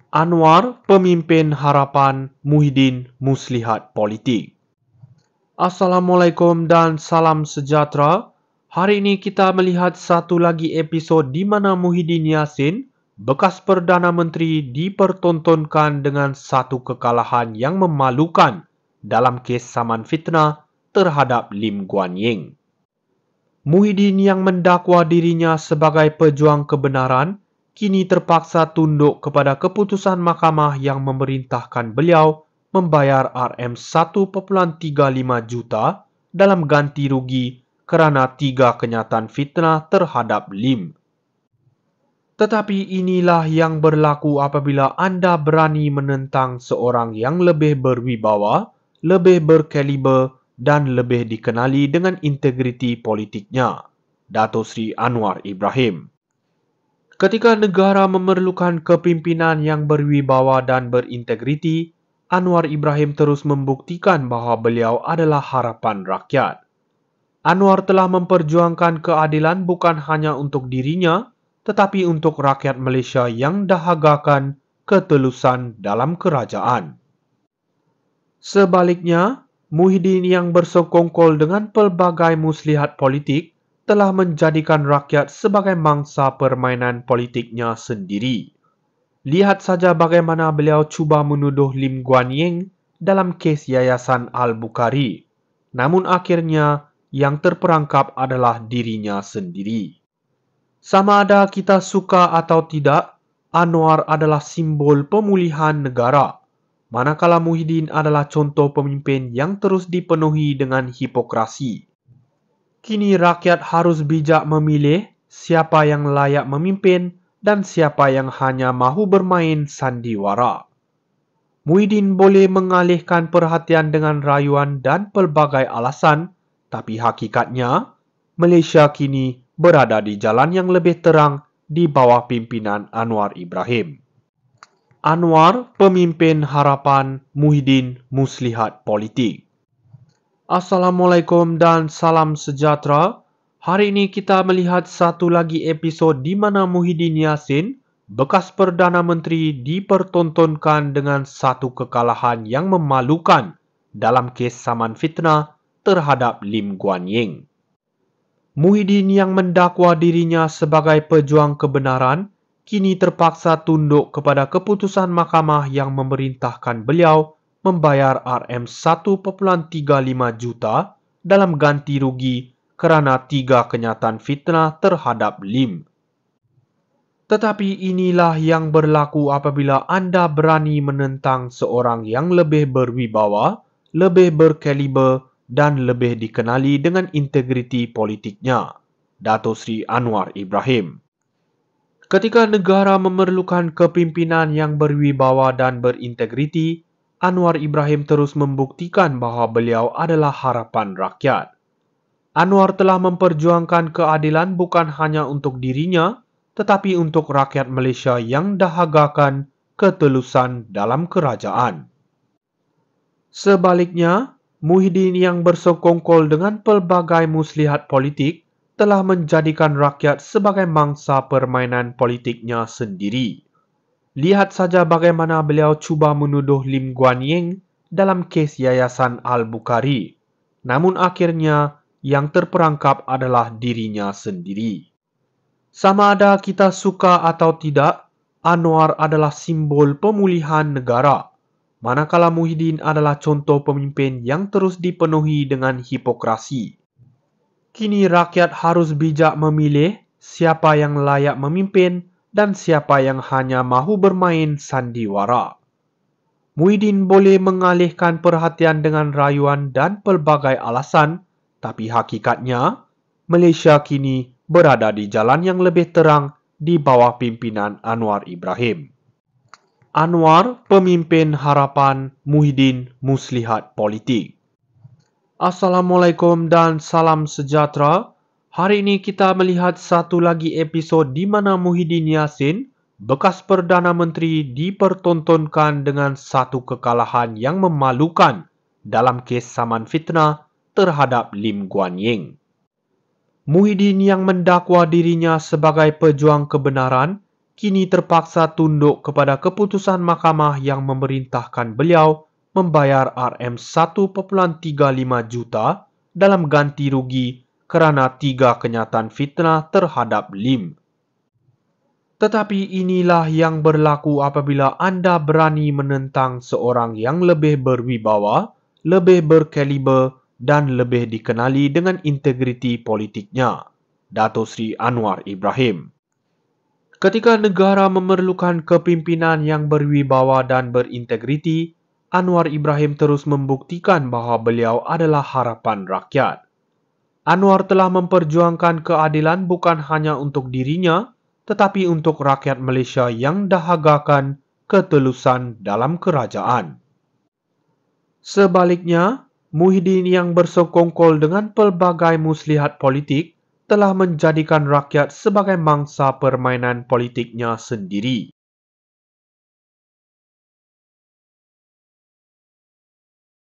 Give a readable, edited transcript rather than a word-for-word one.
Anwar, pemimpin harapan, Muhyiddin, muslihat politik. Assalamualaikum dan salam sejahtera. Hari ini kita melihat satu lagi episod di mana Muhyiddin Yassin, bekas Perdana Menteri, dipertontonkan dengan satu kekalahan yang memalukan dalam kes saman fitnah terhadap Lim Guan Eng. Muhyiddin yang mendakwa dirinya sebagai pejuang kebenaran kini terpaksa tunduk kepada keputusan mahkamah yang memerintahkan beliau membayar Rm1.35 juta dalam ganti rugi kerana 3 kenyataan fitnah terhadap Lim. Tetapi inilah yang berlaku apabila anda berani menentang seorang yang lebih berwibawa, lebih berkaliber dan lebih dikenali dengan integriti politiknya, Dato' Sri Anwar Ibrahim. Ketika negara memerlukan kepimpinan yang berwibawa dan berintegriti, Anwar Ibrahim terus membuktikan bahawa beliau adalah harapan rakyat. Anwar telah memperjuangkan keadilan bukan hanya untuk dirinya, tetapi untuk rakyat Malaysia yang dahagakan ketulusan dalam kerajaan. Sebaliknya, Muhyiddin yang bersekongkol dengan pelbagai muslihat politik telah menjadikan rakyat sebagai mangsa permainan politiknya sendiri. Lihat saja bagaimana beliau cuba menuduh Lim Guan Eng dalam kes Yayasan Al-Bukhari. Namun akhirnya yang terperangkap adalah dirinya sendiri. Sama ada kita suka atau tidak, Anwar adalah simbol pemulihan negara. Manakala Muhyiddin adalah contoh pemimpin yang terus dipenuhi dengan hipokrasi. Kini rakyat harus bijak memilih siapa yang layak memimpin dan siapa yang hanya mahu bermain sandiwara. Muhyiddin boleh mengalihkan perhatian dengan rayuan dan pelbagai alasan, tapi hakikatnya Malaysia kini berada di jalan yang lebih terang di bawah pimpinan Anwar Ibrahim. Anwar, pemimpin harapan, Muhyiddin, muslihat politik. Assalamualaikum dan salam sejahtera. Hari ini kita melihat satu lagi episod di mana Muhyiddin Yassin, bekas Perdana Menteri, dipertontonkan dengan satu kekalahan yang memalukan dalam kes saman fitnah terhadap Lim Guan Eng. Muhyiddin yang mendakwa dirinya sebagai pejuang kebenaran kini terpaksa tunduk kepada keputusan mahkamah yang memerintahkan beliau membayar Rm1.35 juta dalam ganti rugi kerana 3 kenyataan fitnah terhadap Lim. Tetapi inilah yang berlaku apabila anda berani menentang seorang yang lebih berwibawa, lebih berkaliber dan lebih dikenali dengan integriti politiknya, Dato' Sri Anwar Ibrahim. Ketika negara memerlukan kepimpinan yang berwibawa dan berintegriti, Anwar Ibrahim terus membuktikan bahawa beliau adalah harapan rakyat. Anwar telah memperjuangkan keadilan bukan hanya untuk dirinya, tetapi untuk rakyat Malaysia yang dahagakan ketulusan dalam kerajaan. Sebaliknya, Muhyiddin yang bersekongkol dengan pelbagai muslihat politik telah menjadikan rakyat sebagai mangsa permainan politiknya sendiri. Lihat saja bagaimana beliau cuba menuduh Lim Guan Eng dalam kes Yayasan Al-Bukhari. Namun akhirnya yang terperangkap adalah dirinya sendiri. Sama ada kita suka atau tidak, Anwar adalah simbol pemulihan negara. Manakala Muhyiddin adalah contoh pemimpin yang terus dipenuhi dengan hipokrasi. Kini rakyat harus bijak memilih siapa yang layak memimpin dan siapa yang hanya mahu bermain sandiwara. Muhyiddin boleh mengalihkan perhatian dengan rayuan dan pelbagai alasan, tapi hakikatnya Malaysia kini berada di jalan yang lebih terang di bawah pimpinan Anwar Ibrahim. Anwar, pemimpin harapan, Muhyiddin, muslihat politik. Assalamualaikum dan salam sejahtera. Hari ini kita melihat satu lagi episod di mana Muhyiddin Yassin, bekas Perdana Menteri, dipertontonkan dengan satu kekalahan yang memalukan dalam kes saman fitnah terhadap Lim Guan Eng. Muhyiddin yang mendakwa dirinya sebagai pejuang kebenaran kini terpaksa tunduk kepada keputusan mahkamah yang memerintahkan beliau membayar Rm1.35 juta dalam ganti rugi kerana 3 kenyataan fitnah terhadap Lim. Tetapi inilah yang berlaku apabila anda berani menentang seorang yang lebih berwibawa, lebih berkaliber dan lebih dikenali dengan integriti politiknya, Dato' Sri Anwar Ibrahim. Ketika negara memerlukan kepimpinan yang berwibawa dan berintegriti, Anwar Ibrahim terus membuktikan bahawa beliau adalah harapan rakyat. Anwar telah memperjuangkan keadilan bukan hanya untuk dirinya, tetapi untuk rakyat Malaysia yang dahagakan ketelusan dalam kerajaan. Sebaliknya, Muhyiddin yang bersekongkol dengan pelbagai muslihat politik telah menjadikan rakyat sebagai mangsa permainan politiknya sendiri.